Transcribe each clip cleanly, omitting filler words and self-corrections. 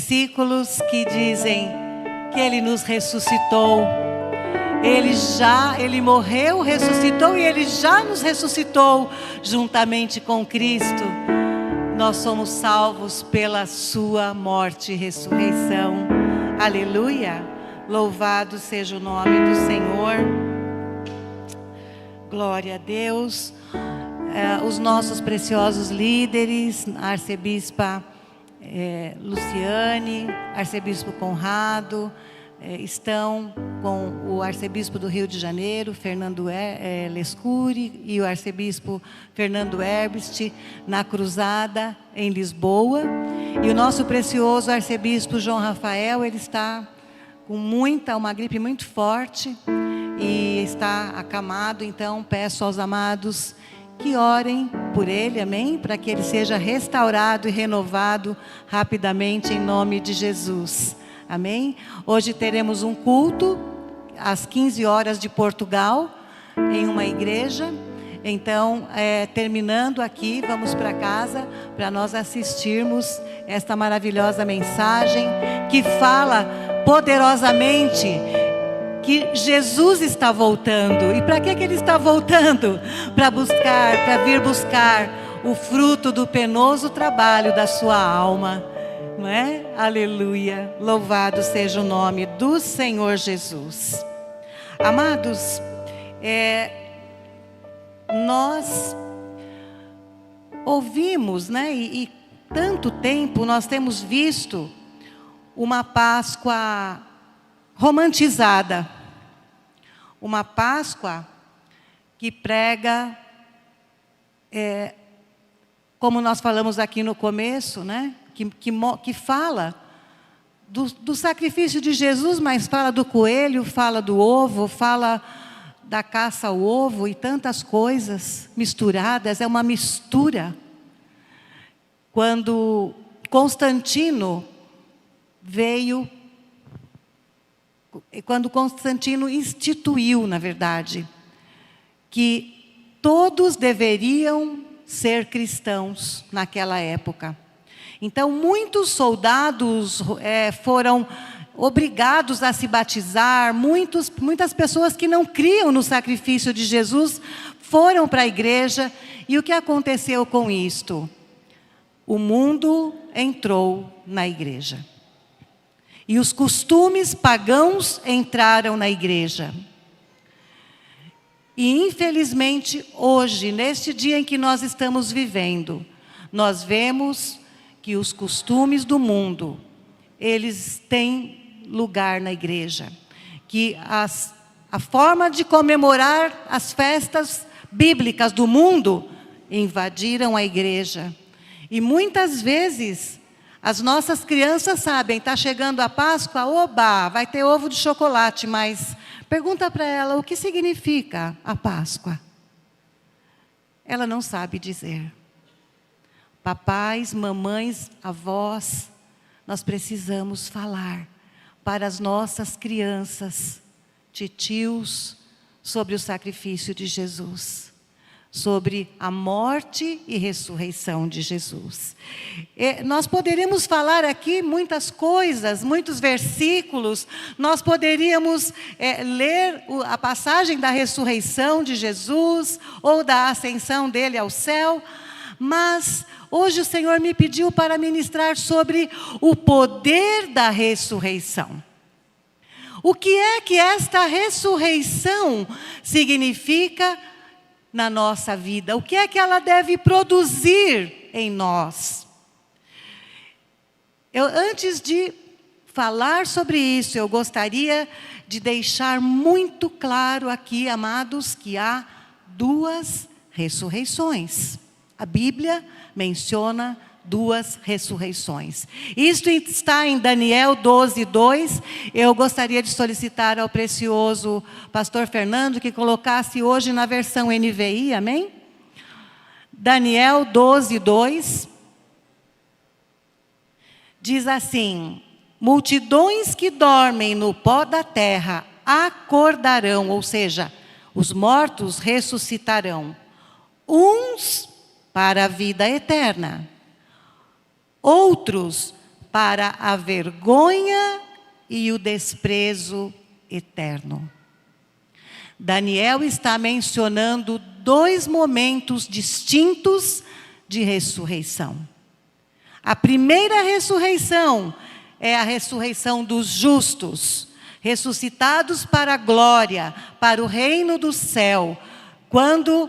versículos que dizem que Ele nos ressuscitou. Ele morreu, ressuscitou e Ele já nos ressuscitou juntamente com Cristo. Nós somos salvos pela sua morte e ressurreição. Aleluia! Louvado seja o nome do Senhor. Glória a Deus. Os nossos preciosos líderes, a arcebispa Luciane, arcebispo Conrado, estão com o arcebispo do Rio de Janeiro, Fernando Lescuri, e o arcebispo Fernando Herbst, na cruzada em Lisboa. E o nosso precioso arcebispo João Rafael, ele está com uma gripe muito forte e está acamado. Então peço aos amados que orem por ele, amém? Para que ele seja restaurado e renovado rapidamente em nome de Jesus. Amém? Hoje teremos um culto às 15 horas de Portugal, em uma igreja. Então, terminando aqui, vamos para casa para nós assistirmos esta maravilhosa mensagem que fala poderosamente que Jesus está voltando. E para que Ele está voltando? Para vir buscar o fruto do penoso trabalho da sua alma. Não é? Aleluia, louvado seja o nome do Senhor Jesus. Amados, nós ouvimos, né? E tanto tempo nós temos visto uma Páscoa romantizada, uma Páscoa que prega, como nós falamos aqui no começo, né? Que fala do sacrifício de Jesus, mas fala do coelho, fala do ovo, fala da caça ao ovo e tantas coisas misturadas. É uma mistura. Quando Constantino instituiu, na verdade, que todos deveriam ser cristãos naquela época. Então, muitos soldados foram obrigados a se batizar, muitas pessoas que não criam no sacrifício de Jesus foram para a igreja. E o que aconteceu com isto? O mundo entrou na igreja. E os costumes pagãos entraram na igreja. E infelizmente hoje, neste dia em que nós estamos vivendo, nós vemos que os costumes do mundo, eles têm lugar na igreja. Que a forma de comemorar as festas bíblicas do mundo invadiram a igreja. E muitas vezes as nossas crianças sabem, está chegando a Páscoa, oba, vai ter ovo de chocolate, mas pergunta para ela o que significa a Páscoa. Ela não sabe dizer. Papais, mamães, avós, nós precisamos falar para as nossas crianças, titios, sobre o sacrifício de Jesus, sobre a morte e ressurreição de Jesus. Nós poderíamos falar aqui muitas coisas, muitos versículos, nós poderíamos ler a passagem da ressurreição de Jesus, ou da ascensão dele ao céu, mas hoje o Senhor me pediu para ministrar sobre o poder da ressurreição. O que é que esta ressurreição significa na nossa vida? O que é que ela deve produzir em nós? Antes de falar sobre isso, eu gostaria de deixar muito claro aqui, amados, que há duas ressurreições. A Bíblia menciona duas ressurreições. Isto está em Daniel 12:2. Eu gostaria de solicitar ao precioso pastor Fernando que colocasse hoje na versão NVI, amém? Daniel 12:2 diz assim: multidões que dormem no pó da terra acordarão, ou seja, os mortos ressuscitarão, uns para a vida eterna, outros para a vergonha e o desprezo eterno. Daniel está mencionando 2 momentos distintos de ressurreição. A primeira ressurreição é a ressurreição dos justos, ressuscitados para a glória, para o reino do céu. Quando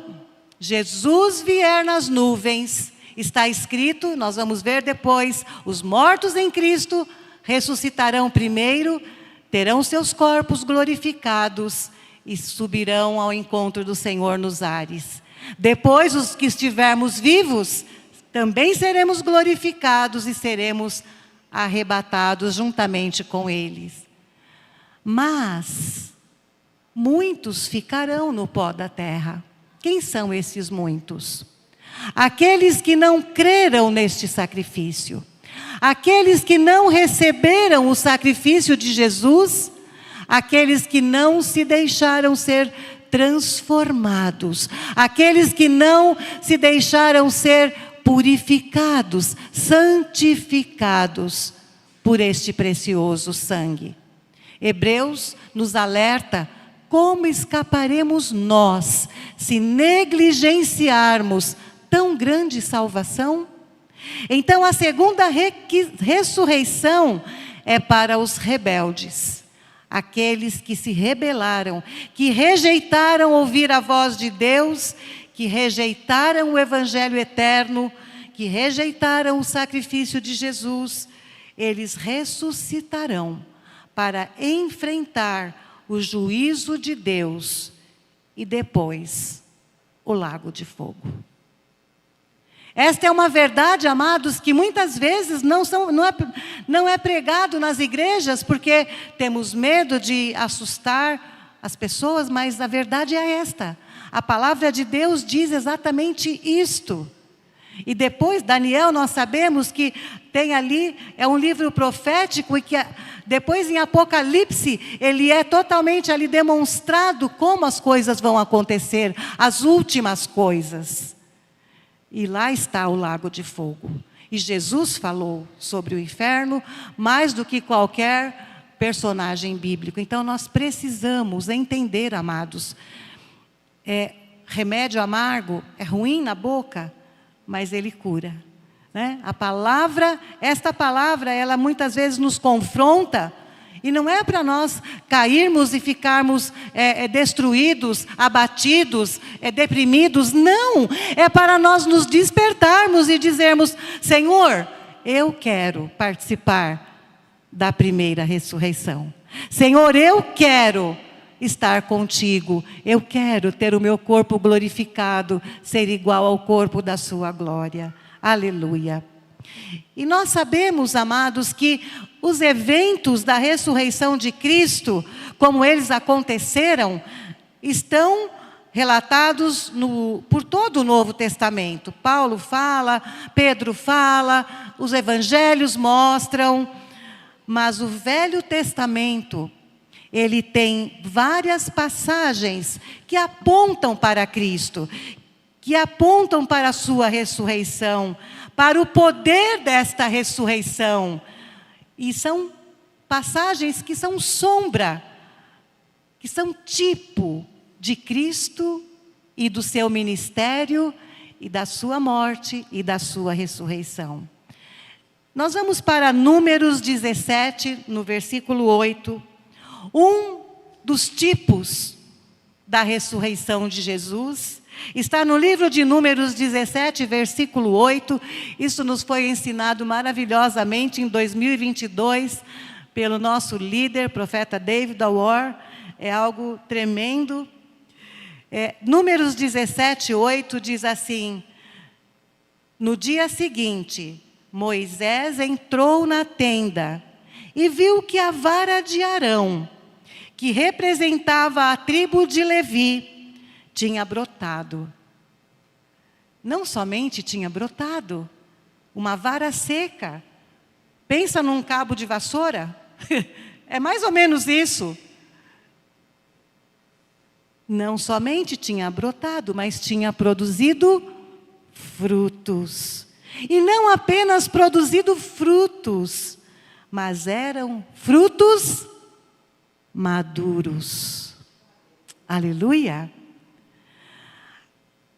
Jesus vier nas nuvens, está escrito, nós vamos ver depois, os mortos em Cristo ressuscitarão primeiro, terão seus corpos glorificados e subirão ao encontro do Senhor nos ares. Depois, os que estivermos vivos, também seremos glorificados e seremos arrebatados juntamente com eles. Mas muitos ficarão no pó da terra. Quem são esses muitos? Aqueles que não creram neste sacrifício. Aqueles que não receberam o sacrifício de Jesus. Aqueles que não se deixaram ser transformados. Aqueles que não se deixaram ser purificados, santificados por este precioso sangue. Hebreus nos alerta como escaparemos nós se negligenciarmos tão grande salvação. Então a segunda ressurreição é para os rebeldes, aqueles que se rebelaram, que rejeitaram ouvir a voz de Deus, que rejeitaram o evangelho eterno, que rejeitaram o sacrifício de Jesus. Eles ressuscitarão para enfrentar o juízo de Deus e depois o lago de fogo. Esta é uma verdade, amados, que muitas vezes não é pregado nas igrejas, porque temos medo de assustar as pessoas, mas a verdade é esta. A palavra de Deus diz exatamente isto. E depois, Daniel, nós sabemos que tem ali, é um livro profético, e que depois em Apocalipse, ele é totalmente ali demonstrado como as coisas vão acontecer, as últimas coisas. E lá está o lago de fogo. E Jesus falou sobre o inferno mais do que qualquer personagem bíblico. Então nós precisamos entender, amados, remédio amargo é ruim na boca, mas ele cura, né? Esta palavra, ela muitas vezes nos confronta, e não é para nós cairmos e ficarmos destruídos, abatidos, deprimidos, não. É para nós nos despertarmos e dizermos: Senhor, eu quero participar da primeira ressurreição. Senhor, eu quero estar contigo. Eu quero ter o meu corpo glorificado, ser igual ao corpo da sua glória. Aleluia. E nós sabemos, amados, que os eventos da ressurreição de Cristo, como eles aconteceram, estão relatados por todo o Novo Testamento. Paulo fala, Pedro fala, os evangelhos mostram, mas o Velho Testamento, ele tem várias passagens que apontam para Cristo, que apontam para a sua ressurreição, para o poder desta ressurreição. E são passagens que são sombra, que são tipo de Cristo e do seu ministério, e da sua morte e da sua ressurreição. Nós vamos para Números 17, no versículo 8. Um dos tipos da ressurreição de Jesus está no livro de Números 17, versículo 8. Isso nos foi ensinado maravilhosamente em 2022 pelo nosso líder, profeta David Awar. É algo tremendo. Números 17, 8 diz assim: no dia seguinte, Moisés entrou na tenda e viu que a vara de Arão, que representava a tribo de Levi, tinha brotado. Não somente tinha brotado, uma vara seca. Pensa num cabo de vassoura? É mais ou menos isso. Não somente tinha brotado, mas tinha produzido frutos. E não apenas produzido frutos, mas eram frutos maduros. Aleluia!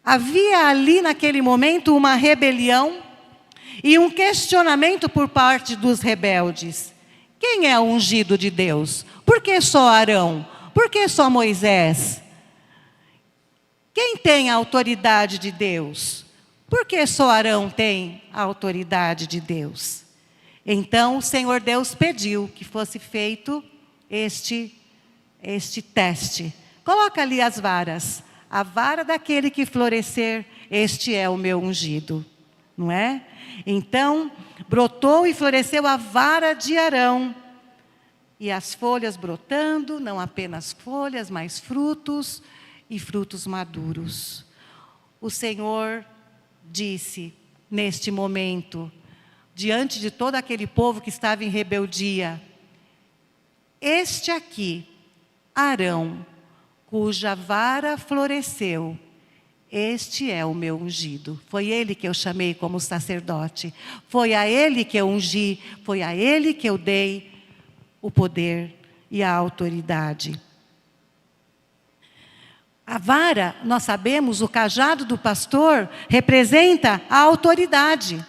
Havia ali naquele momento uma rebelião e um questionamento por parte dos rebeldes. Quem é o ungido de Deus? Por que só Arão? Por que só Moisés? Quem tem a autoridade de Deus? Por que só Arão tem a autoridade de Deus? Então o Senhor Deus pediu que fosse feito este teste. Coloca ali as varas. A vara daquele que florescer, este é o meu ungido. Não é? Então, brotou e floresceu a vara de Arão. E as folhas brotando, não apenas folhas, mas frutos e frutos maduros. O Senhor disse, neste momento, diante de todo aquele povo que estava em rebeldia: este aqui, Arão, cuja vara floresceu, este é o meu ungido. Foi ele que eu chamei como sacerdote. Foi a ele que eu ungi. Foi a ele que eu dei o poder e a autoridade. A vara, nós sabemos, o cajado do pastor representa a autoridade.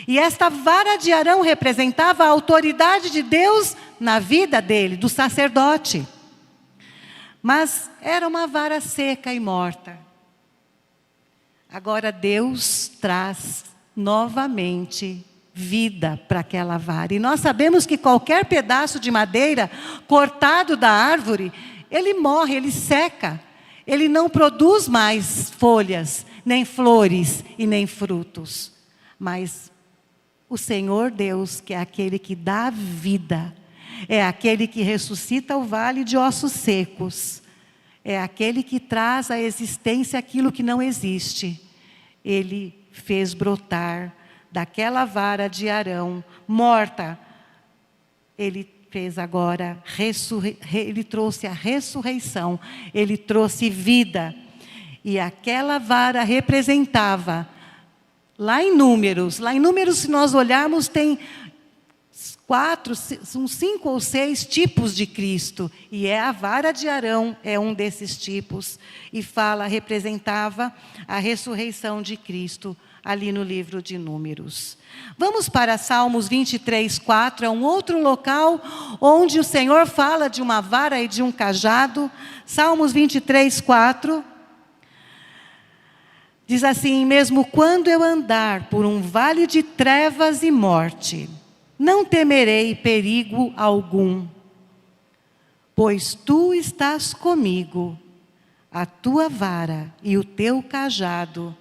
E esta vara de Arão representava a autoridade de Deus na vida dele, do sacerdote. Mas era uma vara seca e morta. Agora Deus traz novamente vida para aquela vara. E nós sabemos que qualquer pedaço de madeira cortado da árvore, ele morre, ele seca. Ele não produz mais folhas, nem flores e nem frutos. Mas o Senhor Deus, que é aquele que dá vida, é aquele que ressuscita o vale de ossos secos, é aquele que traz à existência aquilo que não existe. Ele fez brotar daquela vara de Arão, morta, ele fez agora, ele trouxe a ressurreição, ele trouxe vida. E aquela vara representava, lá em Números, se nós olharmos, tem 5 ou 6 tipos de Cristo. E a vara de Arão é um desses tipos. E representava a ressurreição de Cristo, ali no livro de Números. Vamos para Salmos 23, 4, é um outro local onde o Senhor fala de uma vara e de um cajado. Salmos 23, 4, diz assim: mesmo quando eu andar por um vale de trevas e morte, não temerei perigo algum, pois tu estás comigo, a tua vara e o teu cajado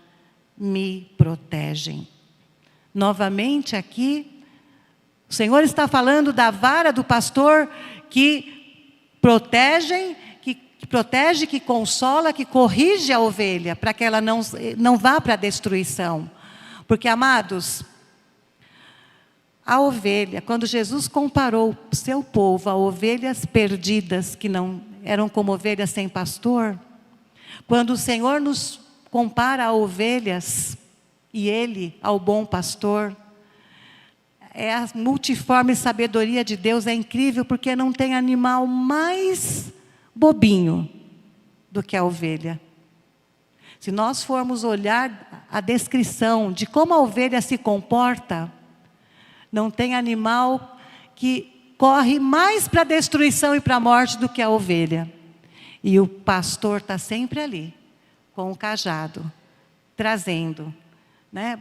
me protegem. Novamente aqui, o Senhor está falando da vara do pastor que protege, que consola, que corrige a ovelha, para que ela não vá para a destruição. Porque, amados, a ovelha, quando Jesus comparou o seu povo a ovelhas perdidas, que não eram como ovelhas sem pastor, quando o Senhor nos compara a ovelhas e Ele ao bom pastor, a multiforme sabedoria de Deus é incrível, porque não tem animal mais bobinho do que a ovelha. Se nós formos olhar a descrição de como a ovelha se comporta, não tem animal que corre mais para a destruição e para a morte do que a ovelha. E o pastor está sempre ali, com o cajado, trazendo,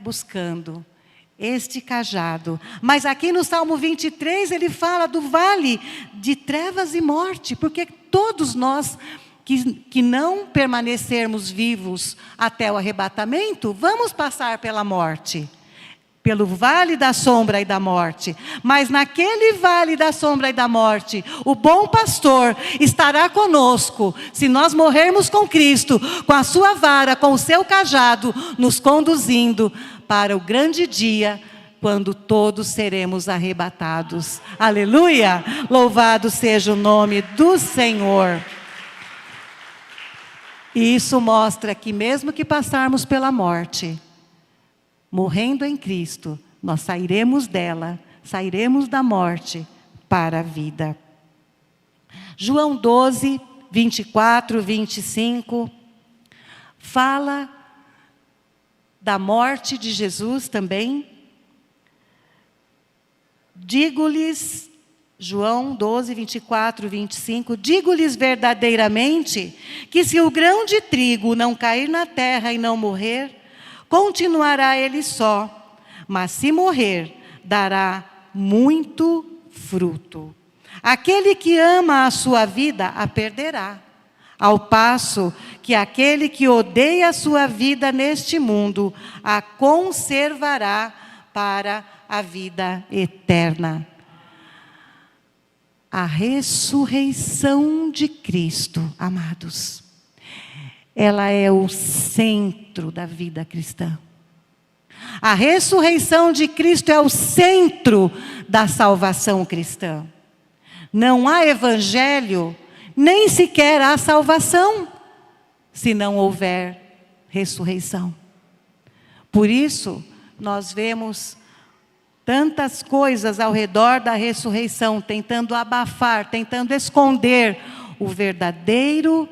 buscando este cajado. Mas aqui no Salmo 23 ele fala do vale de trevas e morte, porque todos nós que não permanecermos vivos até o arrebatamento, vamos passar pela morte, pelo vale da sombra e da morte. Mas naquele vale da sombra e da morte, o bom pastor estará conosco, se nós morrermos com Cristo, com a sua vara, com o seu cajado, nos conduzindo para o grande dia, quando todos seremos arrebatados. Aleluia! Louvado seja o nome do Senhor. E isso mostra que mesmo que passarmos pela morte, morrendo em Cristo, nós sairemos dela, sairemos da morte para a vida. João 12, 24, 25, fala da morte de Jesus também. Digo-lhes, João 12, 24, 25, digo-lhes verdadeiramente que se o grão de trigo não cair na terra e não morrer, continuará ele só, mas se morrer, dará muito fruto. Aquele que ama a sua vida, a perderá, ao passo que aquele que odeia a sua vida neste mundo, a conservará para a vida eterna. A ressurreição de Cristo, amados, ela é o centro da vida cristã. A ressurreição de Cristo é o centro da salvação cristã. Não há evangelho, nem sequer há salvação, se não houver ressurreição. Por isso, nós vemos tantas coisas ao redor da ressurreição, tentando abafar, tentando esconder o verdadeiro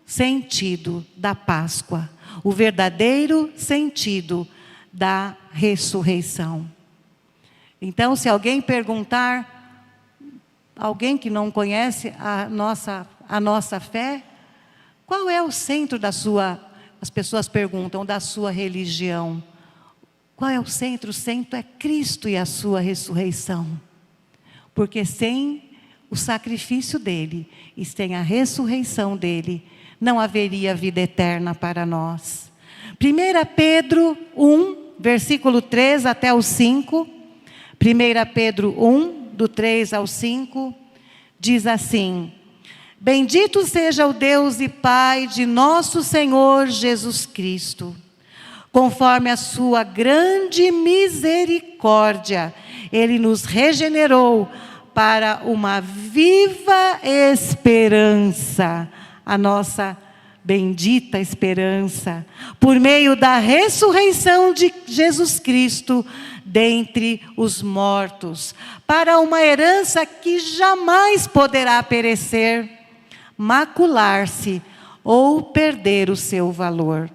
sentido da Páscoa, o verdadeiro sentido da ressurreição. Então, se alguém perguntar, alguém que não conhece a nossa fé, qual é o centro da sua, as pessoas perguntam, da sua religião? Qual é o centro? O centro é Cristo e a sua ressurreição. Porque sem o sacrifício dele e sem a ressurreição dele, não haveria vida eterna para nós. 1 Pedro 1, versículo 3 até o 5. 1 Pedro 1, do 3 ao 5, diz assim: Bendito seja o Deus e Pai de nosso Senhor Jesus Cristo. Conforme a sua grande misericórdia, Ele nos regenerou para uma viva esperança, a nossa bendita esperança, por meio da ressurreição de Jesus Cristo dentre os mortos, para uma herança que jamais poderá perecer, macular-se ou perder o seu valor.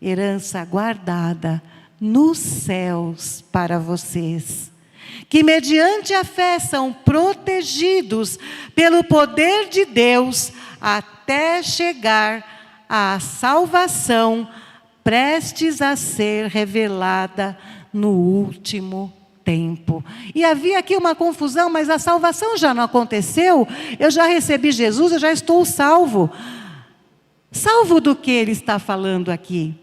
Herança guardada nos céus para vocês, que mediante a fé são protegidos pelo poder de Deus até chegar à salvação prestes a ser revelada no último tempo. E havia aqui uma confusão, mas a salvação já não aconteceu? Eu já recebi Jesus, eu já estou salvo. Salvo do que ele está falando aqui?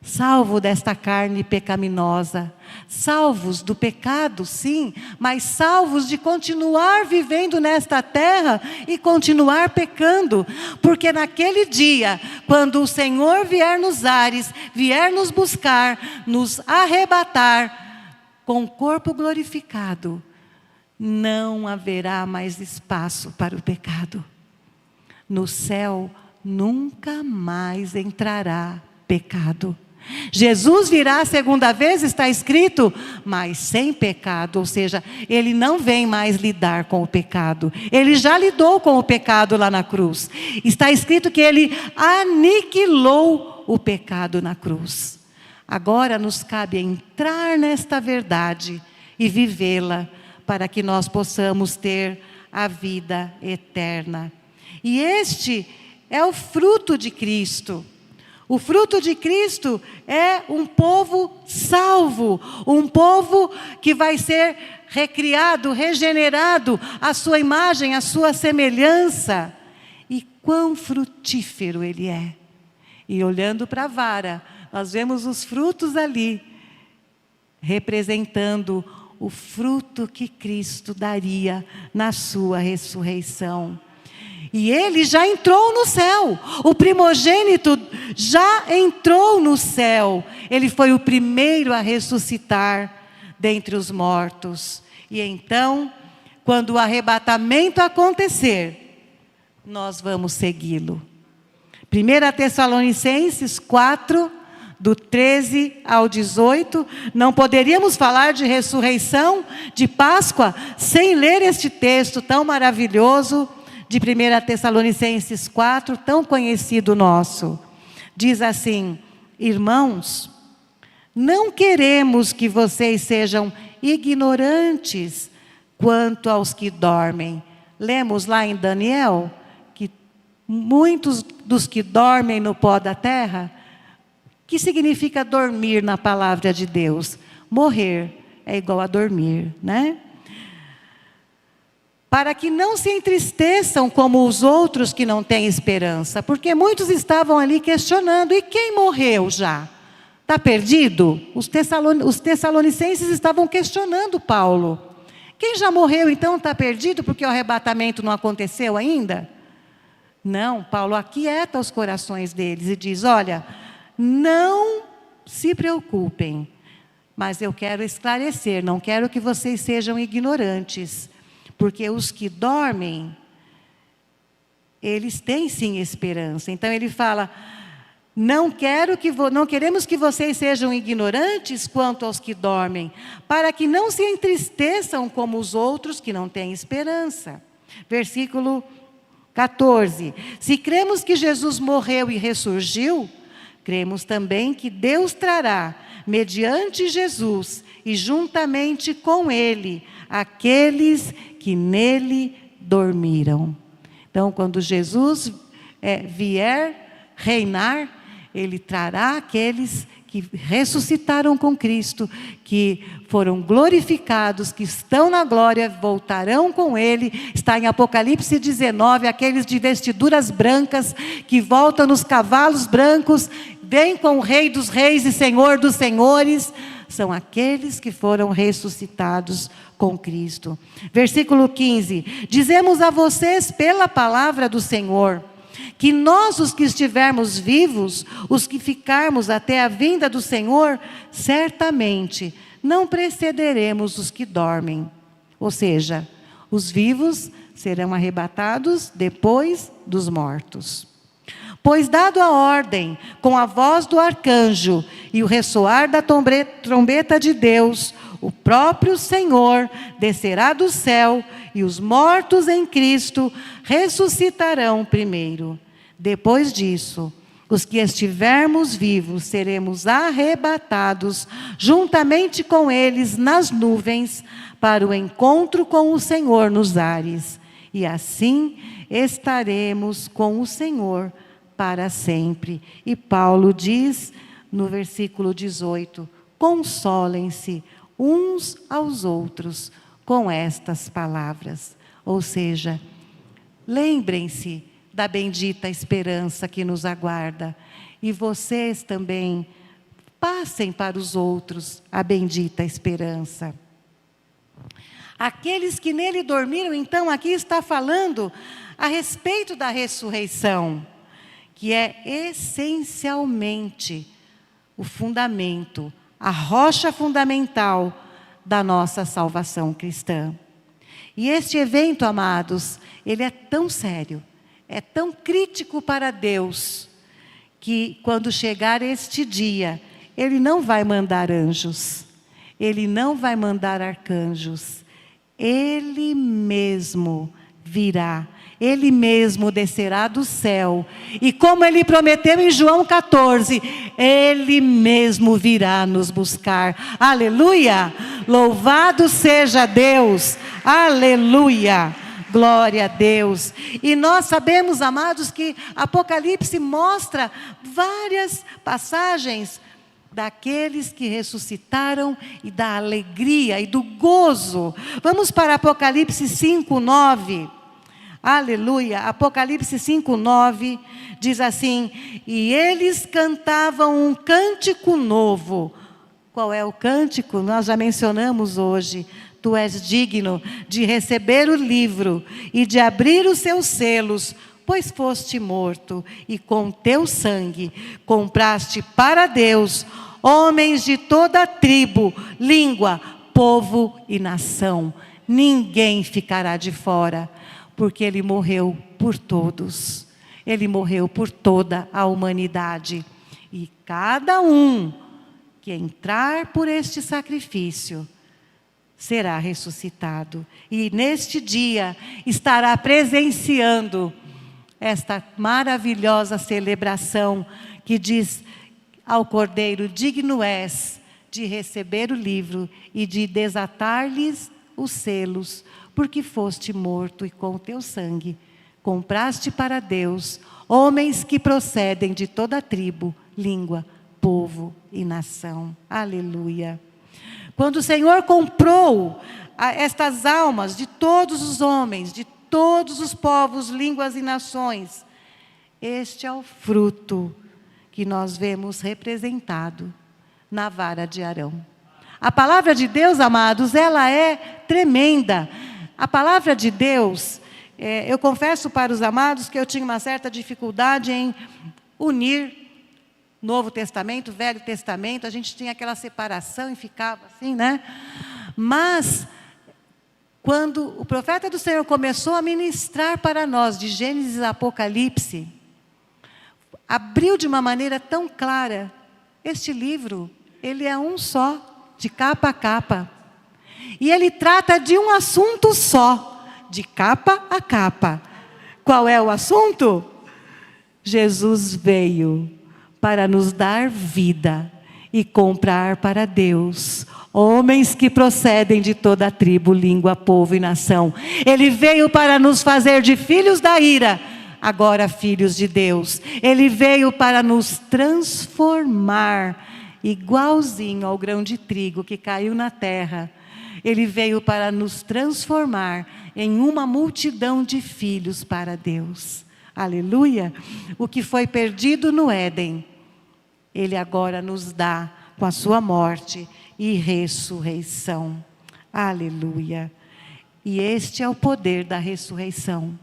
Salvo desta carne pecaminosa, salvos do pecado, sim, mas salvos de continuar vivendo nesta terra e continuar pecando, porque naquele dia, quando o Senhor vier nos ares, vier nos buscar, nos arrebatar, com o corpo glorificado, não haverá mais espaço para o pecado. No céu nunca mais entrará pecado. Jesus virá a segunda vez, está escrito, mas sem pecado, ou seja, ele não vem mais lidar com o pecado. Ele já lidou com o pecado lá na cruz. Está escrito que ele aniquilou o pecado na cruz. Agora nos cabe entrar nesta verdade e vivê-la, para que nós possamos ter a vida eterna. E este é o fruto de Cristo. O fruto de Cristo é um povo salvo, um povo que vai ser recriado, regenerado, à sua imagem, à sua semelhança. E quão frutífero ele é. E olhando para a vara, nós vemos os frutos ali, representando o fruto que Cristo daria na sua ressurreição. E ele já entrou no céu, o primogênito já entrou no céu. Ele foi o primeiro a ressuscitar dentre os mortos. E então, quando o arrebatamento acontecer, nós vamos segui-lo. 1 Tessalonicenses 4, do 13 ao 18, não poderíamos falar de ressurreição, de Páscoa, sem ler este texto tão maravilhoso de 1 Tessalonicenses 4, tão conhecido nosso. Diz assim: irmãos, não queremos que vocês sejam ignorantes quanto aos que dormem. Lemos lá em Daniel que muitos dos que dormem no pó da terra, que significa dormir na palavra de Deus? Morrer é igual a dormir, né? Para que não se entristeçam como os outros que não têm esperança, porque muitos estavam ali questionando: e quem morreu já? Está perdido? Os tessalonicenses estavam questionando Paulo. Quem já morreu então está perdido porque o arrebatamento não aconteceu ainda? Não, Paulo aquieta os corações deles e diz: olha, não se preocupem, mas eu quero esclarecer, não quero que vocês sejam ignorantes, porque os que dormem, eles têm sim esperança. Então ele fala: não queremos que vocês sejam ignorantes quanto aos que dormem, para que não se entristeçam como os outros que não têm esperança. Versículo 14: se cremos que Jesus morreu e ressurgiu, cremos também que Deus trará, mediante Jesus e juntamente com Ele, aqueles que nele dormiram. Então, quando Jesus vier reinar, Ele trará aqueles que ressuscitaram com Cristo, que foram glorificados, que estão na glória, voltarão com Ele. Está em Apocalipse 19, aqueles de vestiduras brancas, que voltam nos cavalos brancos, vêm com o Rei dos Reis e Senhor dos Senhores. São aqueles que foram ressuscitados com Cristo. Versículo 15: dizemos a vocês pela palavra do Senhor, que nós, os que estivermos vivos, os que ficarmos até a vinda do Senhor, certamente não precederemos os que dormem. Ou seja, os vivos serão arrebatados depois dos mortos. Pois dado a ordem, com a voz do arcanjo e o ressoar da trombeta de Deus, o próprio Senhor descerá do céu e os mortos em Cristo ressuscitarão primeiro. Depois disso, os que estivermos vivos seremos arrebatados juntamente com eles nas nuvens para o encontro com o Senhor nos ares. E assim estaremos com o Senhor para sempre. E Paulo diz no versículo 18: consolem-se uns aos outros com estas palavras. Ou seja, lembrem-se da bendita esperança que nos aguarda. E vocês também passem para os outros a bendita esperança. Aqueles que nele dormiram, então, aqui está falando a respeito da ressurreição, que é essencialmente o fundamento, a rocha fundamental da nossa salvação cristã. E este evento, amados, ele é tão sério, é tão crítico para Deus, que quando chegar este dia, Ele não vai mandar anjos, Ele não vai mandar arcanjos, Ele mesmo virá, Ele mesmo descerá do céu, e como Ele prometeu em João 14, Ele mesmo virá nos buscar. Aleluia! Louvado seja Deus! Aleluia! Glória a Deus. E nós sabemos, amados, que Apocalipse mostra várias passagens daqueles que ressuscitaram e da alegria e do gozo. Vamos para Apocalipse 5:9. Aleluia. Apocalipse 5:9 diz assim: e eles cantavam um cântico novo. Qual é o cântico? Nós já mencionamos hoje. Tu és digno de receber o livro e de abrir os seus selos, pois foste morto, e com teu sangue compraste para Deus homens de toda tribo, língua, povo e nação. Ninguém ficará de fora, porque Ele morreu por todos. Ele morreu por toda a humanidade. E cada um que entrar por este sacrifício será ressuscitado. E neste dia estará presenciando esta maravilhosa celebração que diz ao Cordeiro: digno és de receber o livro e de desatar-lhes os selos, porque foste morto e com o teu sangue compraste para Deus homens que procedem de toda tribo, língua, povo e nação. Aleluia. Quando o Senhor comprou estas almas de todos os homens, de todos os povos, línguas e nações, este é o fruto que nós vemos representado na vara de Arão. A palavra de Deus, amados, ela é tremenda. A palavra de Deus, eu confesso para os amados que eu tinha uma certa dificuldade em unir Novo Testamento, Velho Testamento. A gente tinha aquela separação e ficava assim, né? Mas, quando o profeta do Senhor começou a ministrar para nós de Gênesis e Apocalipse, abriu de uma maneira tão clara. Este livro, ele é um só, de capa a capa. E ele trata de um assunto só, de capa a capa. Qual é o assunto? Jesus veio para nos dar vida e comprar para Deus homens que procedem de toda a tribo, língua, povo e nação. Ele veio para nos fazer de filhos da ira, agora filhos de Deus. Ele veio para nos transformar, igualzinho ao grão de trigo que caiu na terra. Ele veio para nos transformar em uma multidão de filhos para Deus. Aleluia! O que foi perdido no Éden, Ele agora nos dá com a sua morte e ressurreição. Aleluia! E este é o poder da ressurreição.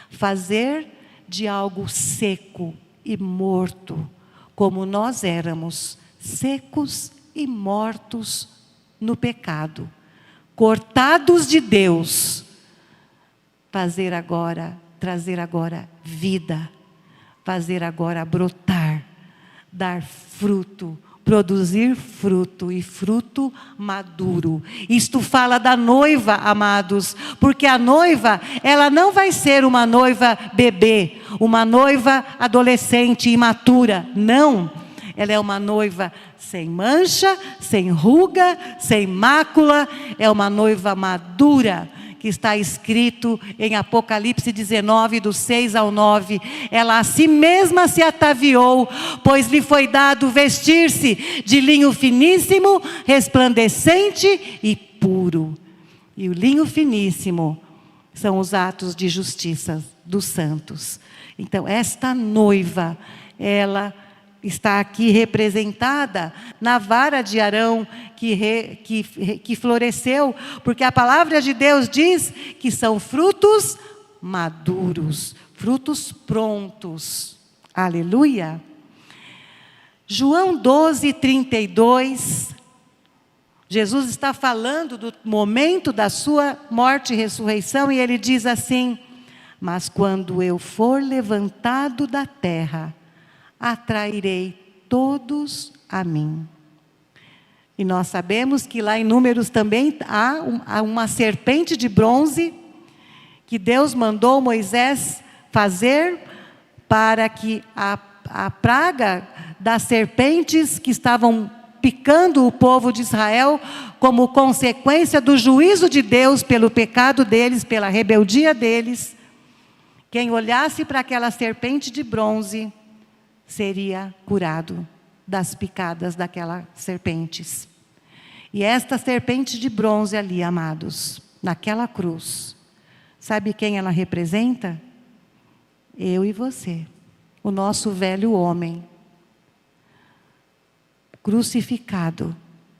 Fazer de algo seco e morto, como nós éramos, secos e mortos no pecado, cortados de Deus, trazer agora vida, fazer agora brotar, dar fruto, produzir fruto e fruto maduro. Isto fala da noiva, amados, porque a noiva, ela não vai ser uma noiva bebê, uma noiva adolescente, imatura, não. Ela é uma noiva sem mancha, sem ruga, sem mácula, é uma noiva madura, que está escrito em Apocalipse 19, do 6 ao 9. Ela a si mesma se ataviou, pois lhe foi dado vestir-se de linho finíssimo, resplandecente e puro. E o linho finíssimo são os atos de justiça dos santos. Então, esta noiva, ela está aqui representada na vara de Arão que floresceu, porque a palavra de Deus diz que são frutos maduros, frutos prontos. Aleluia! João 12, 32, Jesus está falando do momento da sua morte e ressurreição, e ele diz assim: mas quando eu for levantado da terra, atrairei todos a mim. E nós sabemos que lá em Números também há uma serpente de bronze que Deus mandou Moisés fazer para que a praga das serpentes que estavam picando o povo de Israel, como consequência do juízo de Deus pelo pecado deles, pela rebeldia deles, quem olhasse para aquela serpente de bronze seria curado das picadas daquelas serpentes. E esta serpente de bronze ali, amados, naquela cruz, sabe quem ela representa? Eu e você, o nosso velho homem, crucificado,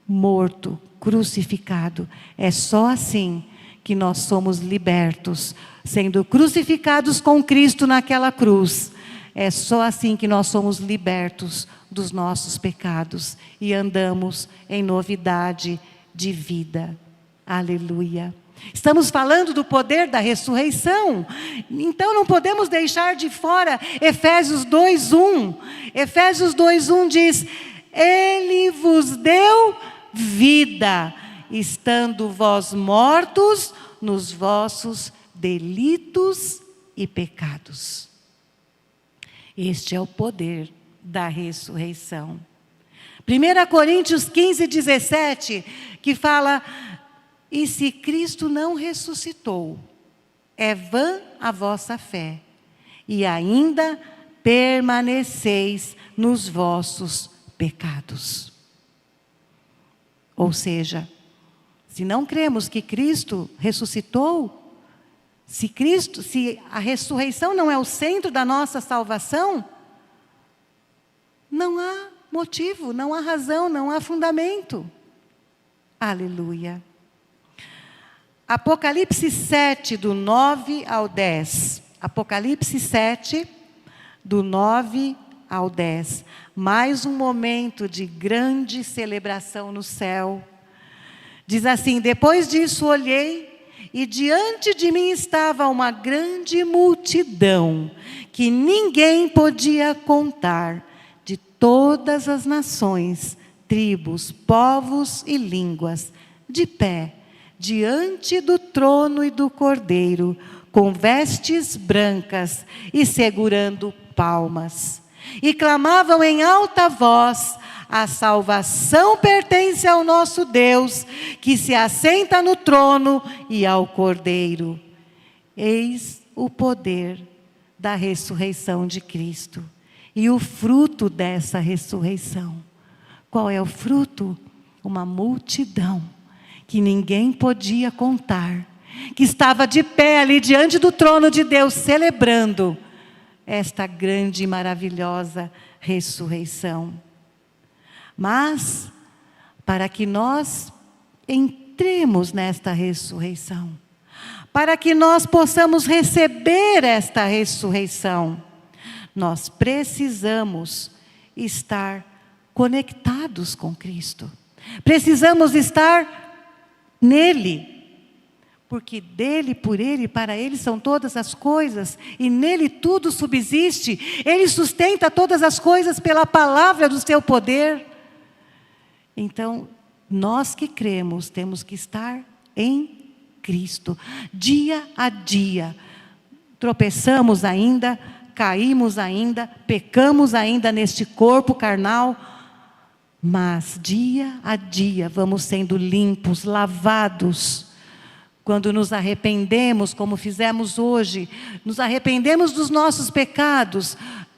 morto, crucificado. É só assim que nós somos libertos, sendo crucificados com Cristo naquela cruz. É só assim que nós somos libertos dos nossos pecados e andamos em novidade de vida. Aleluia. Estamos falando do poder da ressurreição. Então não podemos deixar de fora Efésios 2:1. Efésios 2:1 diz: Ele vos deu vida, estando vós mortos nos vossos delitos e pecados. Este é o poder da ressurreição. 1 Coríntios 15:17, que fala: e se Cristo não ressuscitou, é vã a vossa fé, e ainda permaneceis nos vossos pecados. Ou seja, se não cremos que Cristo ressuscitou, se a ressurreição não é o centro da nossa salvação, não há motivo, não há razão, não há fundamento. Aleluia. Apocalipse 7, do 9 ao 10. Apocalipse 7, do 9 ao 10. Mais um momento de grande celebração no céu. Diz assim: depois disso olhei, e diante de mim estava uma grande multidão, que ninguém podia contar, de todas as nações, tribos, povos e línguas, de pé, diante do trono e do Cordeiro, com vestes brancas e segurando palmas. E clamavam em alta voz: a salvação pertence ao nosso Deus, que se assenta no trono, e ao Cordeiro. Eis o poder da ressurreição de Cristo e o fruto dessa ressurreição. Qual é o fruto? Uma multidão que ninguém podia contar, que estava de pé ali diante do trono de Deus, celebrando esta grande e maravilhosa ressurreição. Mas, para que nós entremos nesta ressurreição, para que nós possamos receber esta ressurreição, nós precisamos estar conectados com Cristo. Precisamos estar nele, porque dele, por ele, para ele são todas as coisas, e nele tudo subsiste. Ele sustenta todas as coisas pela palavra do seu poder. Então, nós que cremos, temos que estar em Cristo, dia a dia. Tropeçamos ainda, caímos ainda, pecamos ainda neste corpo carnal, mas dia a dia vamos sendo limpos, lavados. Quando nos arrependemos, como fizemos hoje, nos arrependemos dos nossos pecados,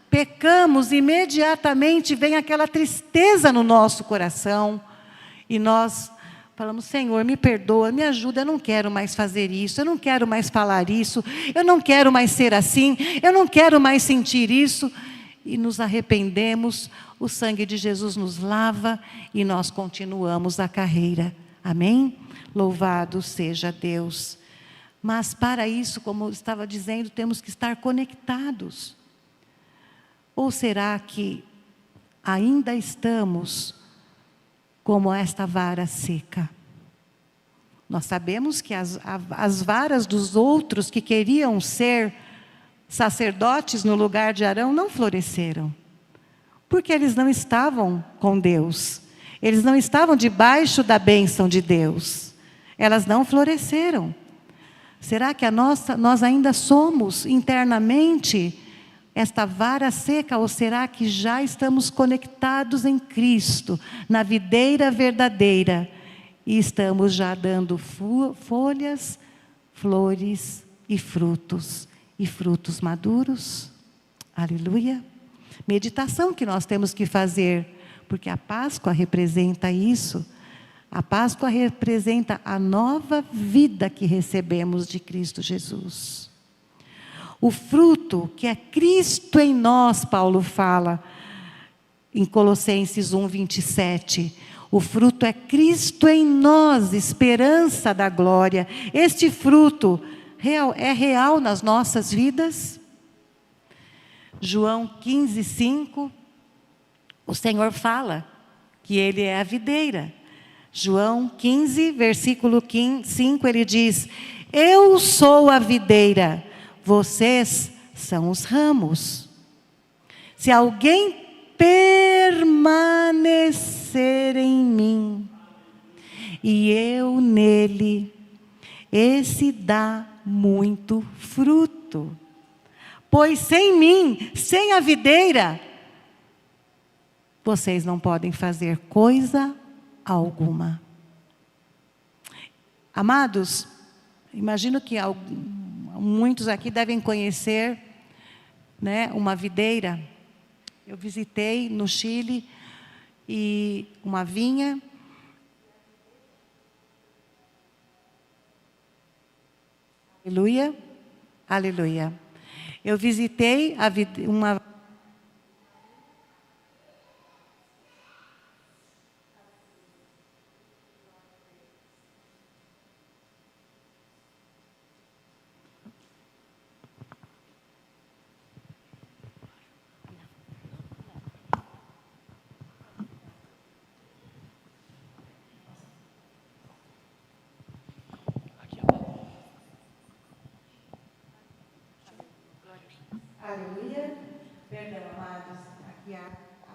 pecamos, imediatamente vem aquela tristeza no nosso coração, e nós falamos: Senhor, me perdoa, me ajuda, eu não quero mais fazer isso, eu não quero mais falar isso, eu não quero mais ser assim, eu não quero mais sentir isso. E nos arrependemos, o sangue de Jesus nos lava e nós continuamos a carreira. Amém? Louvado seja Deus. Mas para isso, como eu estava dizendo, temos que estar conectados. Ou será que ainda estamos como esta vara seca? Nós sabemos que as varas dos outros que queriam ser sacerdotes no lugar de Arão não floresceram, porque eles não estavam com Deus, eles não estavam debaixo da bênção de Deus, elas não floresceram. Será que nós ainda somos internamente esta vara seca, ou será que já estamos conectados em Cristo, na videira verdadeira, e estamos já dando folhas, flores e frutos maduros? Aleluia. Meditação que nós temos que fazer, porque a Páscoa representa isso. A Páscoa representa a nova vida que recebemos de Cristo Jesus. O fruto que é Cristo em nós, Paulo fala em Colossenses 1:27. O fruto é Cristo em nós, esperança da glória. Este fruto é real nas nossas vidas? João 15:5, o Senhor fala que Ele é a videira. João 15, versículo 5, ele diz: eu sou a videira, vocês são os ramos. Se alguém permanecer em mim e eu nele, esse dá muito fruto. Pois sem mim, sem a videira, vocês não podem fazer coisa alguma. Amados, imagino que muitos aqui devem conhecer, né, uma videira. Eu visitei no Chile e uma vinha. Aleluia, aleluia. Eu visitei uma. Aleluia. Perdão, amados. Aqui a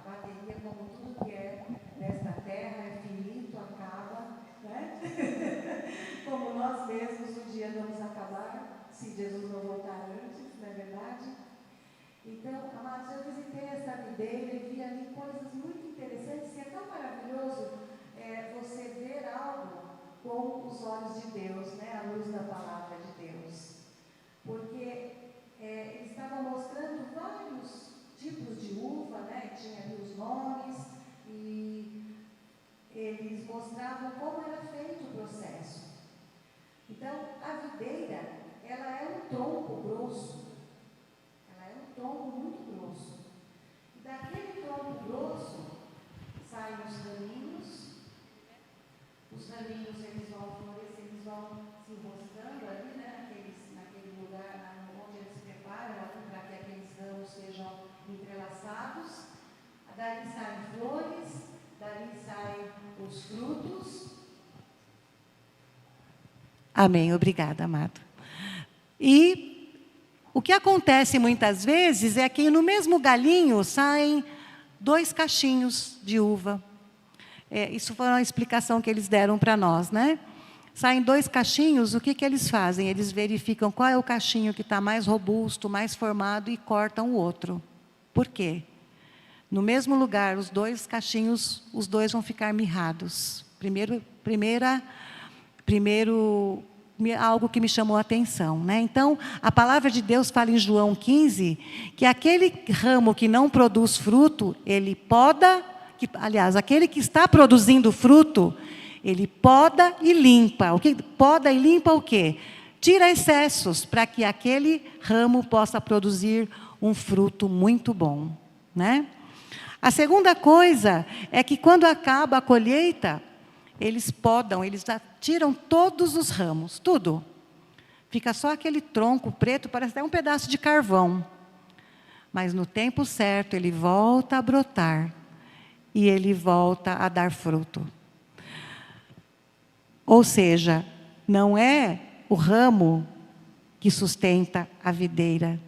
bateria, como tudo que é nesta terra, é finito, acaba, né? Como nós mesmos um dia vamos acabar, se Jesus não voltar antes, não é verdade? Então, amados, eu visitei essa videira e vi ali coisas muito interessantes, e é tão maravilhoso você ver algo com os olhos de Deus, né? A luz da palavra de Deus. Porque eles estavam mostrando vários tipos de uva, né? Tinha ali os nomes, e eles mostravam como era feito o processo. Então, a videira, ela é um tronco grosso. Ela é um tronco muito grosso. E daquele tronco grosso, saem os raminhos. Os raminhos, eles vão florescer, eles vão se enroscando ali, né? Naquele lugar onde eles se preparam para que aqueles ramos sejam entrelaçados. Dali saem flores, dali saem os frutos. Amém, obrigada, amado. E o que acontece muitas vezes é que no mesmo galinho saem 2 cachinhos de uva. Isso foi uma explicação que eles deram para nós, né? Saem 2 cachinhos, o que eles fazem? Eles verificam qual é o cachinho que está mais robusto, mais formado, e cortam o outro. Por quê? No mesmo lugar, os 2 cachinhos, os 2 vão ficar mirrados. Primeiro, algo que me chamou a atenção, né? Então, a palavra de Deus fala em João 15, que aquele ramo que não produz fruto, ele poda, aliás, aquele que está produzindo fruto, ele poda e limpa. O que poda e limpa o quê? Tira excessos, para que aquele ramo possa produzir um fruto muito bom, né? A segunda coisa é que quando acaba a colheita, eles podam, eles tiram todos os ramos, tudo. Fica só aquele tronco preto, parece até um pedaço de carvão. Mas no tempo certo, ele volta a brotar. E ele volta a dar fruto. Ou seja, não é o ramo que sustenta a videira.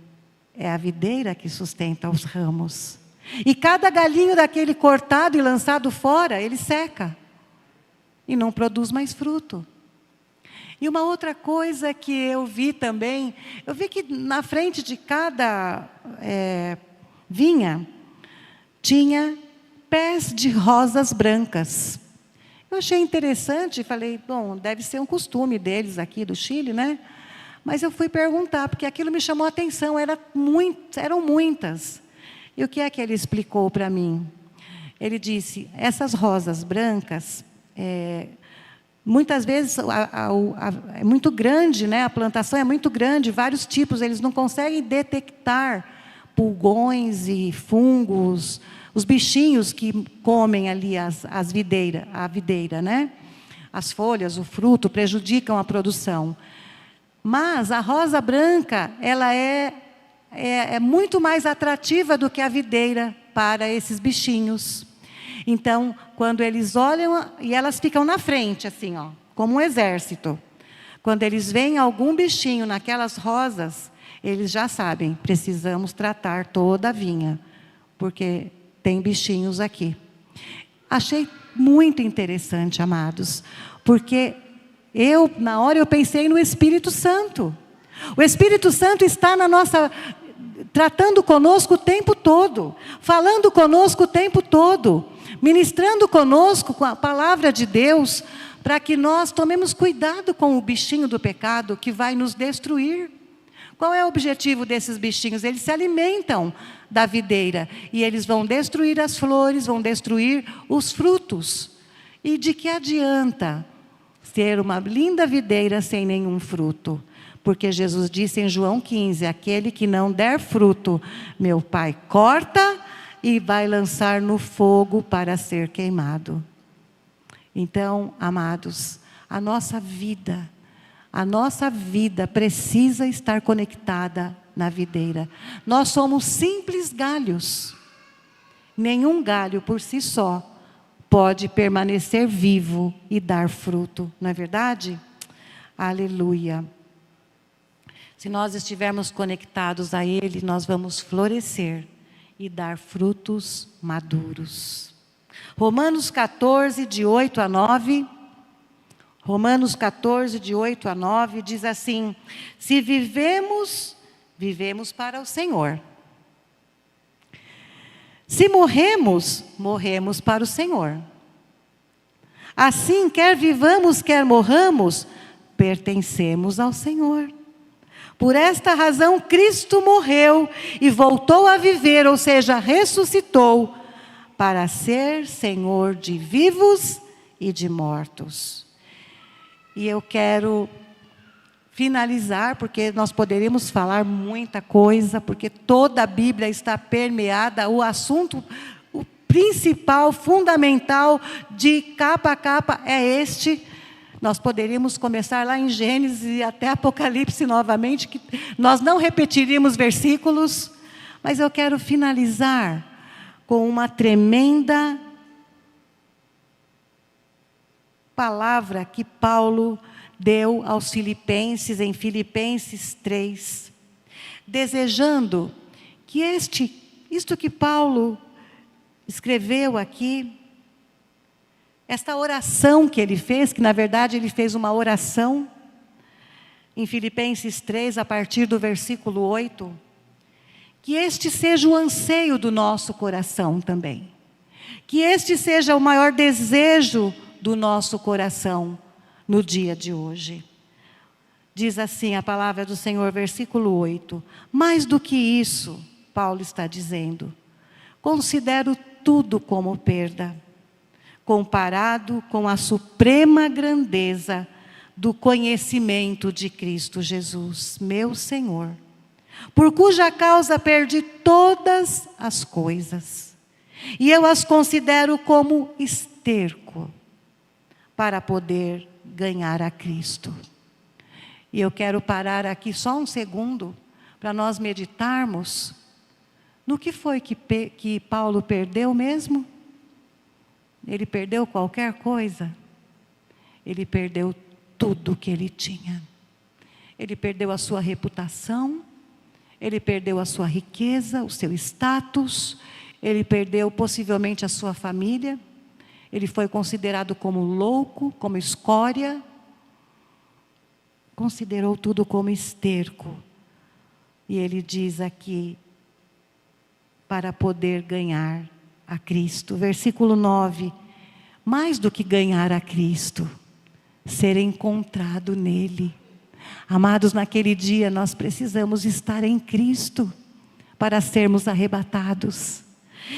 É a videira que sustenta os ramos. E cada galinho daquele cortado e lançado fora, ele seca. E não produz mais fruto. E uma outra coisa que eu vi também, eu vi que na frente de cada vinha, tinha pés de rosas brancas. Eu achei interessante, falei, bom, deve ser um costume deles aqui do Chile, né? Mas eu fui perguntar, porque aquilo me chamou a atenção, eram muitas. E o que é que ele explicou para mim? Ele disse, essas rosas brancas, muitas vezes é muito grande, né? A plantação é muito grande, vários tipos, eles não conseguem detectar pulgões e fungos, os bichinhos que comem ali a videira, né? As folhas, o fruto, prejudicam a produção. Mas a rosa branca, ela é muito mais atrativa do que a videira para esses bichinhos. Então, quando eles olham, e elas ficam na frente, assim, ó, como um exército. Quando eles veem algum bichinho naquelas rosas, eles já sabem, precisamos tratar toda a vinha, porque tem bichinhos aqui. Achei muito interessante, amados, porque na hora eu pensei no Espírito Santo. O Espírito Santo está tratando conosco o tempo todo, falando conosco o tempo todo, ministrando conosco com a palavra de Deus, para que nós tomemos cuidado com o bichinho do pecado que vai nos destruir. Qual é o objetivo desses bichinhos? Eles se alimentam da videira e eles vão destruir as flores, vão destruir os frutos. E de que adianta ser uma linda videira sem nenhum fruto? Porque Jesus disse em João 15, aquele que não der fruto, meu Pai corta e vai lançar no fogo para ser queimado. Então, amados, a nossa vida precisa estar conectada na videira. Nós somos simples galhos. Nenhum galho por si só pode permanecer vivo e dar fruto, não é verdade? Aleluia. Se nós estivermos conectados a Ele, nós vamos florescer e dar frutos maduros. Romanos 14, de 8 a 9. Romanos 14, de 8 a 9, diz assim: se vivemos, vivemos para o Senhor. Se morremos, morremos para o Senhor. Assim, quer vivamos, quer morramos, pertencemos ao Senhor. Por esta razão, Cristo morreu e voltou a viver, ou seja, ressuscitou, para ser Senhor de vivos e de mortos. E eu quero finalizar, porque nós poderíamos falar muita coisa, porque toda a Bíblia está permeada, o assunto, o principal, fundamental, de capa a capa é este. Nós poderíamos começar lá em Gênesis e até Apocalipse novamente, que nós não repetiríamos versículos, mas eu quero finalizar com uma tremenda palavra que Paulo deu aos Filipenses, em Filipenses 3, desejando que isto que Paulo escreveu aqui, esta oração que ele fez, que na verdade ele fez uma oração, em Filipenses 3, a partir do versículo 8, que este seja o anseio do nosso coração também, que este seja o maior desejo do nosso coração no dia de hoje. Diz assim a palavra do Senhor, versículo 8, mais do que isso, Paulo está dizendo, considero tudo como perda, comparado com a suprema grandeza do conhecimento de Cristo Jesus, meu Senhor, por cuja causa perdi todas as coisas, e eu as considero como esterco, para poder ganhar a Cristo. E eu quero parar aqui só um segundo, para nós meditarmos, no que foi que Paulo perdeu mesmo? Ele perdeu qualquer coisa? Ele perdeu tudo que ele tinha. Ele perdeu a sua reputação, ele perdeu a sua riqueza, o seu status, ele perdeu possivelmente a sua família, ele foi considerado como louco, como escória, considerou tudo como esterco. E ele diz aqui, para poder ganhar a Cristo. Versículo 9, mais do que ganhar a Cristo, ser encontrado nele. Amados, naquele dia nós precisamos estar em Cristo, para sermos arrebatados.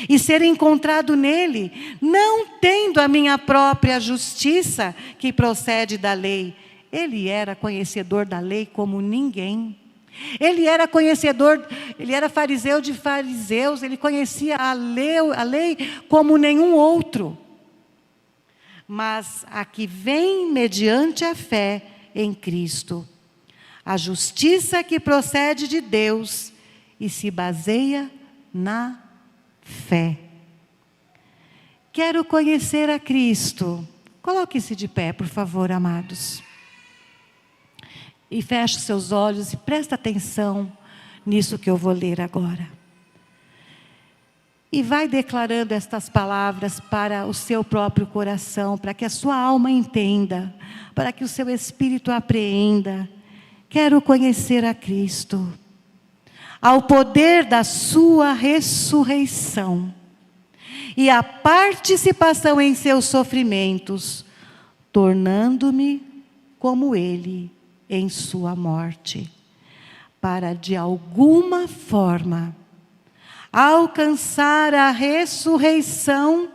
E ser encontrado nele, não tendo a minha própria justiça, que procede da lei. Ele era conhecedor da lei como ninguém. Ele era conhecedor, ele era fariseu de fariseus, ele conhecia a lei como nenhum outro. Mas a que vem mediante a fé em Cristo, a justiça que procede de Deus e se baseia na fé. Quero conhecer a Cristo. Coloque-se de pé, por favor, amados. E feche seus olhos e presta atenção nisso que eu vou ler agora. E vai declarando estas palavras para o seu próprio coração, para que a sua alma entenda, para que o seu espírito apreenda. Quero conhecer a Cristo, ao poder da sua ressurreição e a participação em seus sofrimentos, tornando-me como Ele em sua morte, para de alguma forma alcançar a ressurreição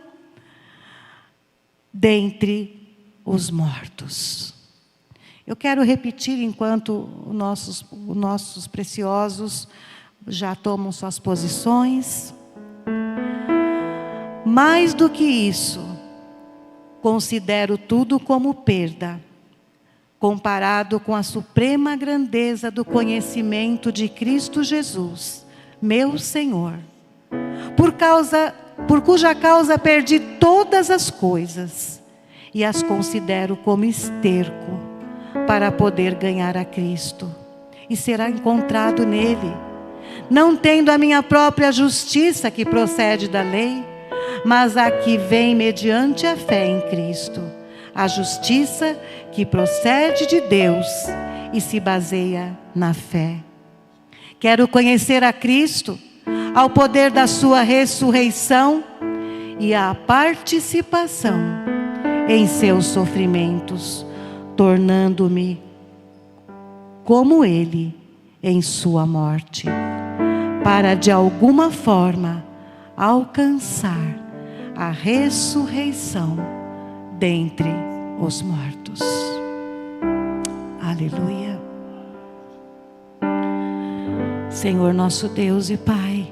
dentre os mortos. Eu quero repetir enquanto os nossos preciosos já tomam suas posições. Mais do que isso, considero tudo como perda, comparado com a suprema grandeza do conhecimento de Cristo Jesus, meu Senhor, por cuja causa perdi todas as coisas e as considero como esterco para poder ganhar a Cristo e será encontrado nele, não tendo a minha própria justiça que procede da lei, mas a que vem mediante a fé em Cristo, a justiça que procede de Deus e se baseia na fé. Quero conhecer a Cristo, ao poder da sua ressurreição e a participação em seus sofrimentos, tornando-me como Ele em sua morte, para de alguma forma alcançar a ressurreição dentre os mortos. Aleluia. Senhor nosso Deus e Pai,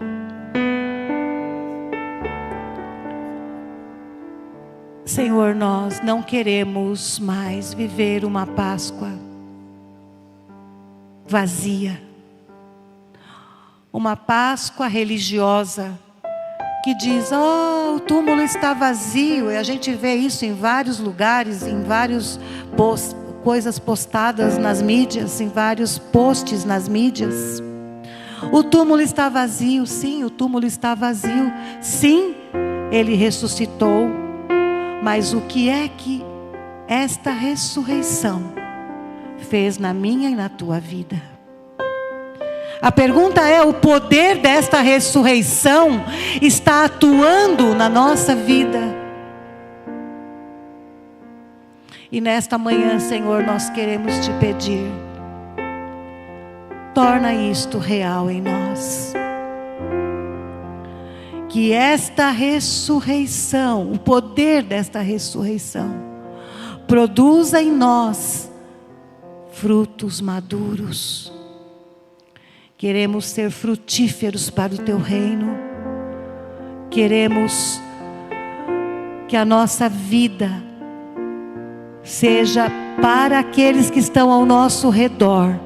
Senhor, nós não queremos mais viver uma Páscoa vazia, uma Páscoa religiosa que diz: oh, o túmulo está vazio, e a gente vê isso em vários lugares, em várias coisas postadas nas mídias, em vários posts nas mídias. O túmulo está vazio, sim, o túmulo está vazio, sim, Ele ressuscitou, mas o que é que esta ressurreição fez na minha e na tua vida? A pergunta é: o poder desta ressurreição está atuando na nossa vida? E nesta manhã, Senhor, nós queremos te pedir: torna isto real em nós. Que esta ressurreição, o poder desta ressurreição, produza em nós frutos maduros. Queremos ser frutíferos para o teu reino. Queremos que a nossa vida seja para aqueles que estão ao nosso redor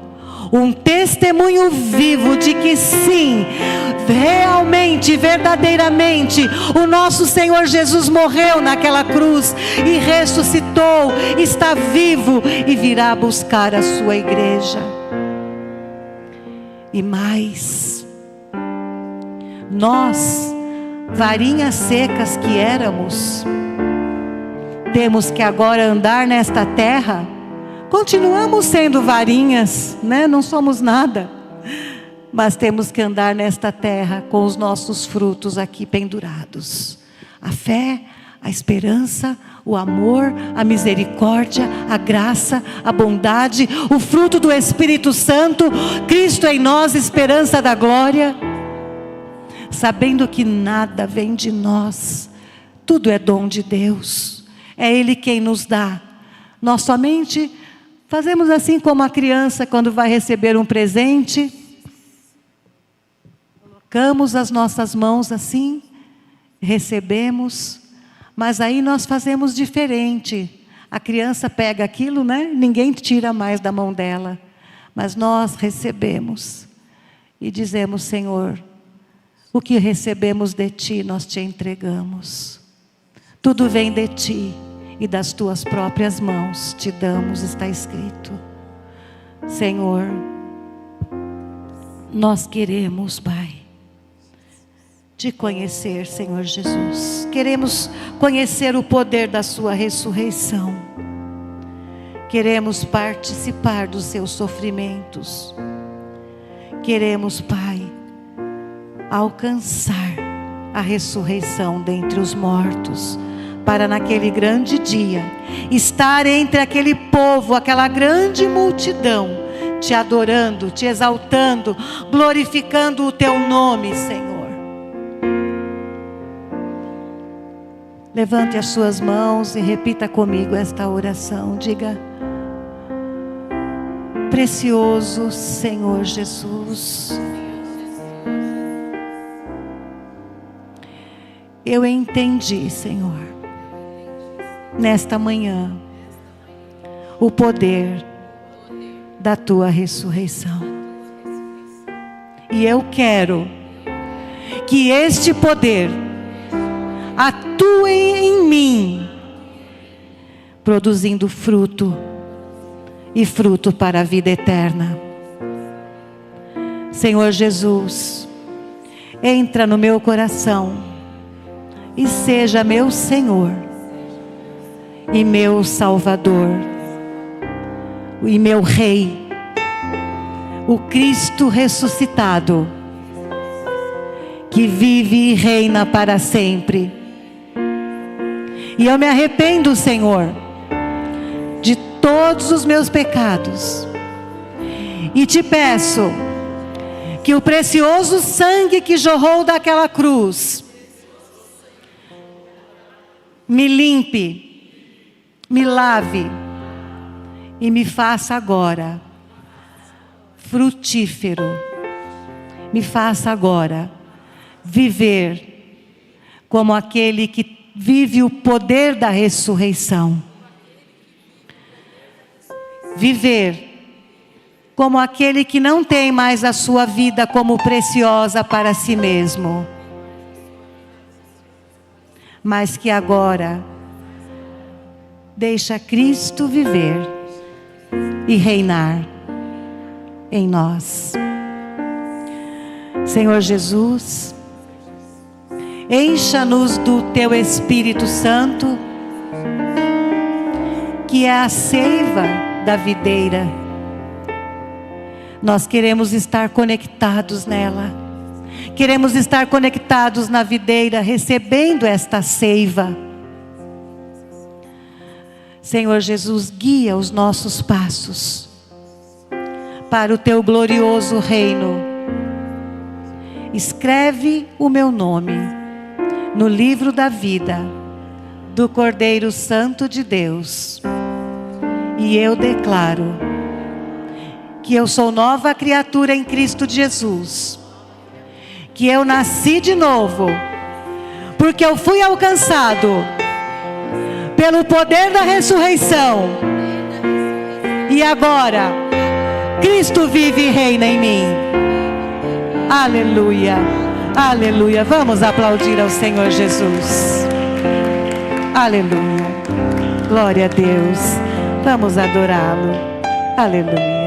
um testemunho vivo de que sim, realmente, verdadeiramente, o nosso Senhor Jesus morreu naquela cruz e ressuscitou, está vivo e virá buscar a sua igreja. E mais, nós, varinhas secas que éramos, temos que agora andar nesta terra. Continuamos sendo varinhas, né? Não somos nada, mas temos que andar nesta terra com os nossos frutos aqui pendurados: a fé, a esperança, o amor, a misericórdia, a graça, a bondade, o fruto do Espírito Santo, Cristo em nós, esperança da glória, sabendo que nada vem de nós, tudo é dom de Deus, é Ele quem nos dá. Nós somente fazemos assim como a criança quando vai receber um presente, colocamos as nossas mãos assim, recebemos, mas aí nós fazemos diferente. A criança pega aquilo, né? Ninguém tira mais da mão dela, mas nós recebemos e dizemos: Senhor, o que recebemos de Ti nós Te entregamos. Tudo vem de ti e das tuas próprias mãos te damos, está escrito. Senhor, nós queremos, Pai, te conhecer, Senhor Jesus. Queremos conhecer o poder da sua ressurreição. Queremos participar dos seus sofrimentos. Queremos, Pai, alcançar a ressurreição dentre os mortos, para naquele grande dia estar entre aquele povo, aquela grande multidão, te adorando, te exaltando, glorificando o teu nome, Senhor. Levante as suas mãos e repita comigo esta oração. Diga: precioso Senhor Jesus, eu entendi, Senhor, nesta manhã, o poder da tua ressurreição. E eu quero que este poder atue em mim, produzindo fruto, e fruto para a vida eterna. Senhor Jesus, entra no meu coração e seja meu Senhor e meu Salvador e meu Rei, o Cristo ressuscitado, que vive e reina para sempre. E eu me arrependo, Senhor, de todos os meus pecados, e te peço que o precioso sangue que jorrou daquela cruz me limpe, me lave e me faça agora frutífero. Me faça agora viver como aquele que vive o poder da ressurreição. Viver como aquele que não tem mais a sua vida como preciosa para si mesmo, mas que agora deixa Cristo viver e reinar em nós. Senhor Jesus, encha-nos do teu Espírito Santo, que é a seiva da videira. Nós queremos estar conectados nela. Queremos estar conectados na videira, recebendo esta seiva. Senhor Jesus, guia os nossos passos para o teu glorioso reino. Escreve o meu nome no livro da vida do Cordeiro Santo de Deus. E eu declaro que eu sou nova criatura em Cristo Jesus. Que eu nasci de novo, porque eu fui alcançado pelo poder da ressurreição. E agora, Cristo vive e reina em mim. Aleluia, aleluia. Vamos aplaudir ao Senhor Jesus. Aleluia, glória a Deus. Vamos adorá-lo. Aleluia.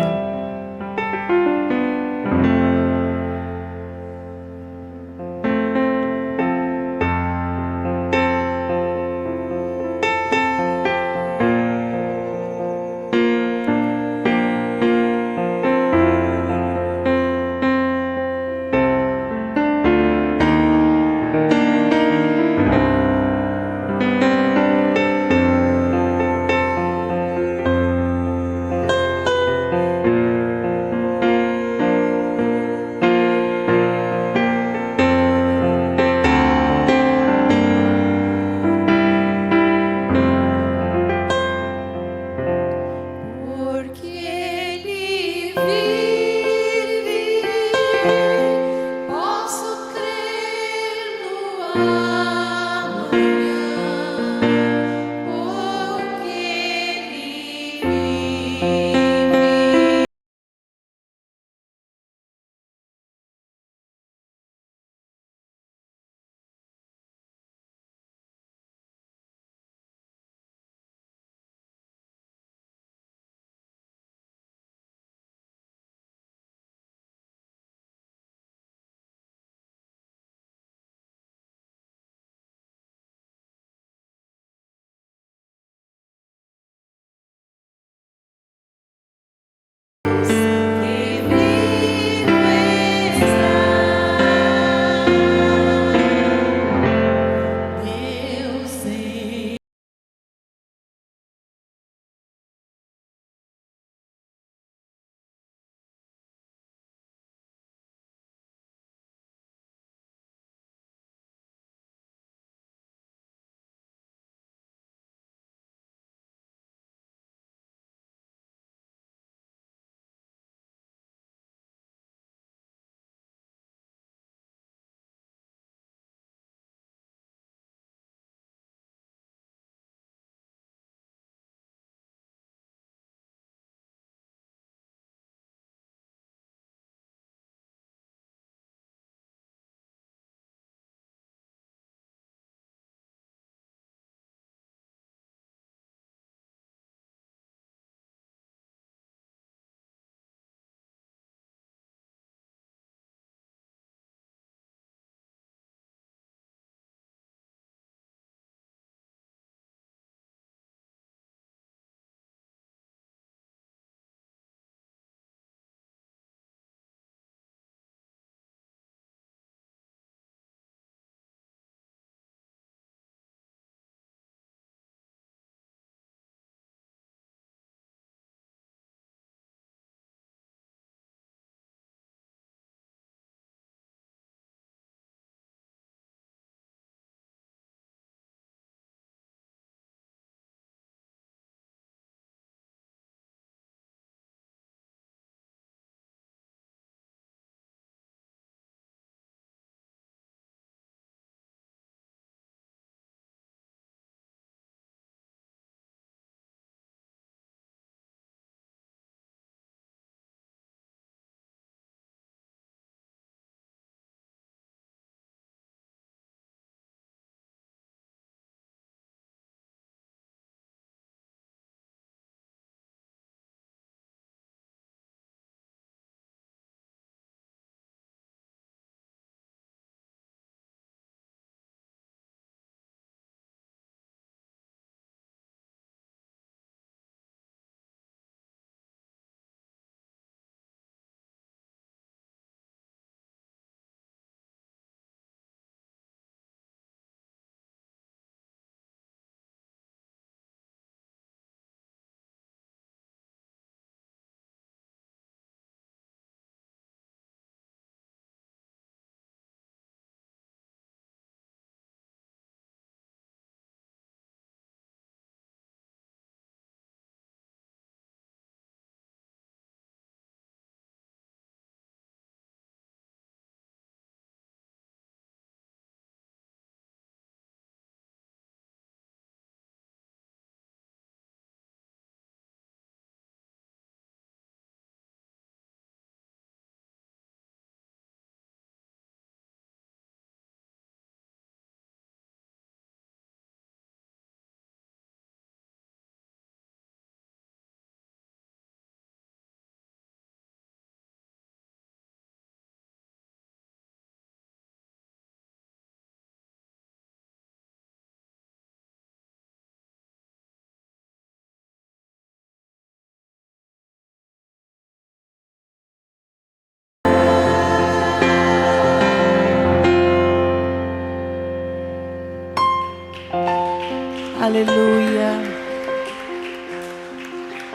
Aleluia.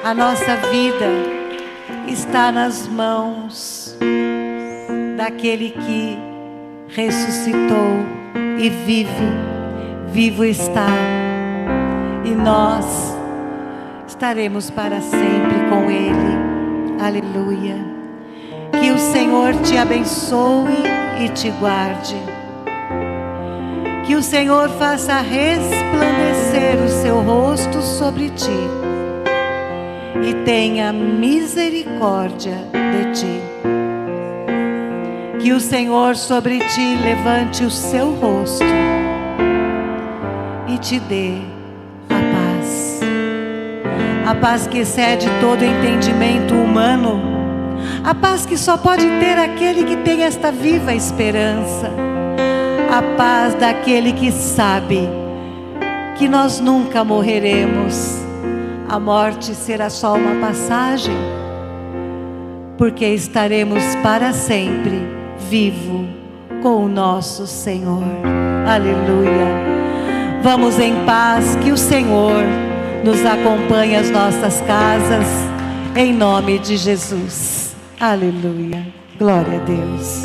A nossa vida está nas mãos daquele que ressuscitou e vive, vivo está. E nós estaremos para sempre com Ele. Aleluia. Que o Senhor te abençoe e te guarde. Que o Senhor faça resplandecer o seu rosto sobre ti e tenha misericórdia de ti. Que o Senhor sobre ti levante o seu rosto e te dê a paz que excede todo entendimento humano, a paz que só pode ter aquele que tem esta viva esperança, a paz daquele que sabe que nós nunca morreremos, a morte será só uma passagem, porque estaremos para sempre vivo com o nosso Senhor. Aleluia. Vamos em paz, que o Senhor nos acompanhe às nossas casas, em nome de Jesus. Aleluia. Glória a Deus.